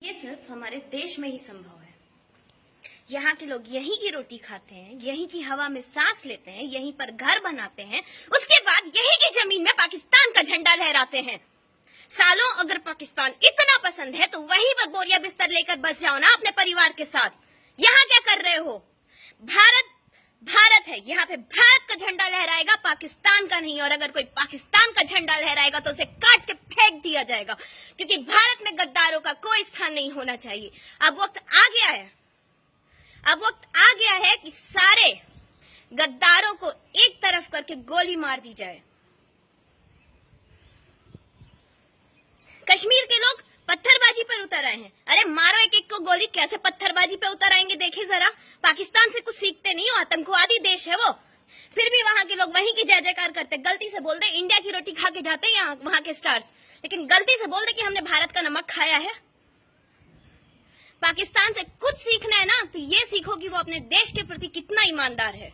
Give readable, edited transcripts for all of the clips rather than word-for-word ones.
ये सिर्फ हमारे देश में ही संभव है। यहाँ के लोग यहीं की रोटी खाते हैं, यहीं की हवा में सांस लेते हैं, यहीं पर घर बनाते हैं, उसके बाद यहीं की जमीन में पाकिस्तान का झंडा लहराते हैं। सालों अगर पाकिस्तान इतना पसंद है तो वहीं पर बोरिया बिस्तर लेकर बस जाओ ना अपने परिवार के साथ। यहाँ क्या कर रहे हो? भारत है, यहाँ पे भारत का झंडा लहराएगा, पाकिस्तान का नहीं। और अगर कोई पाकिस्तान का झंडा लहराएगा तो उसे काट के फेंक दिया जाएगा, क्योंकि भारत में गद्दारों का कोई स्थान नहीं होना चाहिए। अब वक्त आ गया है कि सारे गद्दारों को एक तरफ करके गोली मार दी जाए। कश्मीर के लोग पत्थरबाजी पर उतर आए हैं। अरे मारो एक एक को गोली, कैसे पत्थरबाजी पे उतर आएंगे देखिए जरा। पाकिस्तान से कुछ सीखते नहीं हो, आतंकवादी देश है वो। फिर भी वहां के लोग वहीं की जय जयकार करते। गलती से बोल दे इंडिया की रोटी खा के जाते हैं यहाँ वहां के स्टार्स, लेकिन गलती से बोल दे कि हमने भारत का नमक खाया है। पाकिस्तान से कुछ सीखना है ना तो ये सीखो कि वो अपने देश के प्रति कितना ईमानदार है।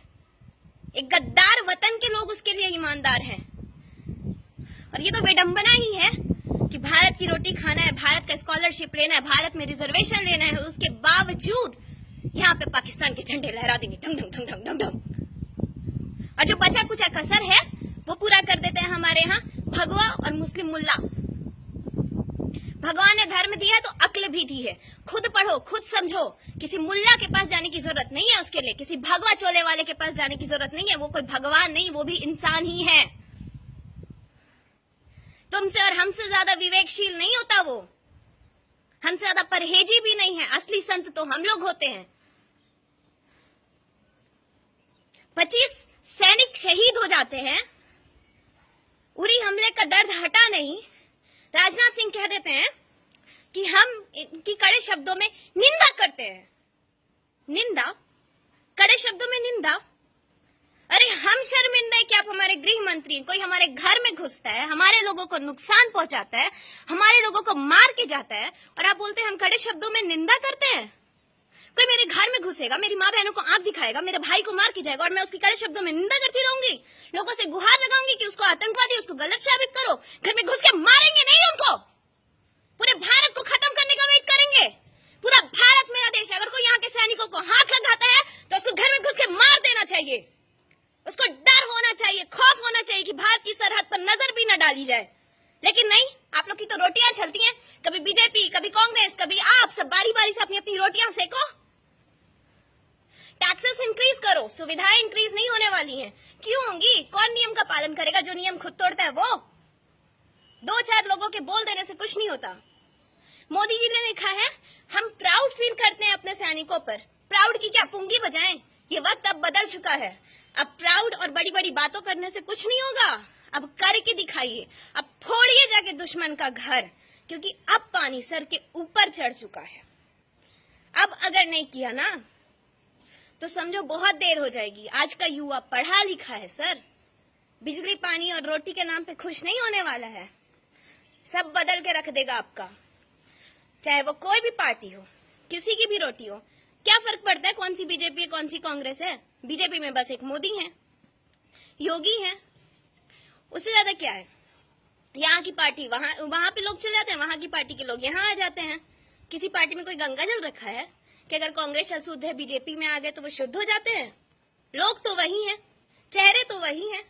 एक गद्दार वतन के लोग उसके लिए ईमानदार हैं। और ये तो विडंबना ही है कि भारत की रोटी खाना है, भारत का स्कॉलरशिप लेना है, भारत में रिजर्वेशन लेना है, उसके बावजूद यहाँ पे पाकिस्तान के झंडे लहरा देंगे ढंग ढंग ढंग ढंग ढंग ढंग। और जो बचा कुचा कसर है वो पूरा कर देते हैं हमारे यहाँ भगवा और मुस्लिम मुल्ला। भगवान ने धर्म दिया है तो अक्ल भी दी है। खुद पढ़ो, खुद समझो। किसी मुल्ला के पास जाने की जरूरत नहीं है उसके लिए, किसी भगवा चोले वाले के पास जाने की जरूरत नहीं है। वो कोई भगवान नहीं, वो भी इंसान ही है। तुमसे और हमसे ज्यादा विवेकशील नहीं होता वो, हमसे ज्यादा परहेजी भी नहीं है। असली संत तो हम लोग होते हैं। 25 सैनिक शहीद हो जाते हैं, उरी हमले का दर्द हटा नहीं। राजनाथ सिंह कह देते हैं कि हम इनकी कड़े शब्दों में निंदा करते हैं। निंदा, कड़े शब्दों में निंदा। अरे हम शर्मिंदा है कि आप हमारे गृह मंत्री, कोई हमारे घर में घुसता है, हमारे लोगों को नुकसान पहुंचाता है, हमारे लोगों को मार के जाता है, और आप बोलते हैं हम कड़े शब्दों में निंदा करते हैं। कोई मेरे घर में घुसेगा, मेरी माँ बहनों को आंख दिखाएगा, मेरे भाई को मार के जाएगा और मैं उसकी कड़े शब्दों में निंदा करती रहूंगी। लोगों से गुहार लगाऊंगी कि उसको आतंकवादी, उसको गलत साबित करो। घर में घुस के मारेंगे नहीं उनको, पूरे भारत को खत्म करने का वेट करेंगे। पूरा भारत मेरा देश है। अगर कोई यहाँ के सैनिकों को हाथ लगाता है तो उसको घर में घुस के मार देना चाहिए। उसको डर होना चाहिए, खौफ होना चाहिए कि भारत की सरहद पर नजर भी न डाली जाए। लेकिन नहीं, आप लोग की तो रोटियां चलती हैं, कभी बीजेपी, कभी कांग्रेस, कभी आप, सब बारी बारी से अपनी अपनी रोटियां सेको। टैक्सेस इंक्रीज करो, सुविधाएं इंक्रीज नहीं होने वाली हैं। क्यों होंगी? कौन नियम का पालन करेगा? जो नियम खुद तोड़ता है वो। 2-4 लोगों के बोल देने से कुछ नहीं होता। मोदी जी ने लिखा है हम प्राउड फील करते हैं अपने सैनिकों पर। प्राउड की क्या पुंगी बजाएं? ये वक्त अब बदल चुका है। अब प्राउड और बड़ी बड़ी बातों करने से कुछ नहीं होगा। अब करके दिखाइए, अब फोड़िए जाके दुश्मन का घर, क्योंकि अब पानी सर के ऊपर चढ़ चुका है। अब अगर नहीं किया ना तो समझो बहुत देर हो जाएगी। आज का युवा पढ़ा लिखा है सर, बिजली, पानी और रोटी के नाम पे खुश नहीं होने वाला है। सब बदल के रख देगा आपका, चाहे वो कोई भी पार्टी हो, किसी की भी रोटी हो। क्या फर्क पड़ता है कौन सी बीजेपी है, कौन सी कांग्रेस है? बीजेपी में बस एक मोदी है, योगी है, उससे ज्यादा क्या है? यहाँ की पार्टी वहां पे लोग चले जाते हैं, वहां की पार्टी के लोग यहाँ आ जाते हैं। किसी पार्टी में कोई गंगा जल रखा है कि अगर कांग्रेस अशुद्ध है, बीजेपी में आ गए तो वो शुद्ध हो जाते हैं? लोग तो वही हैं, चेहरे तो वही हैं।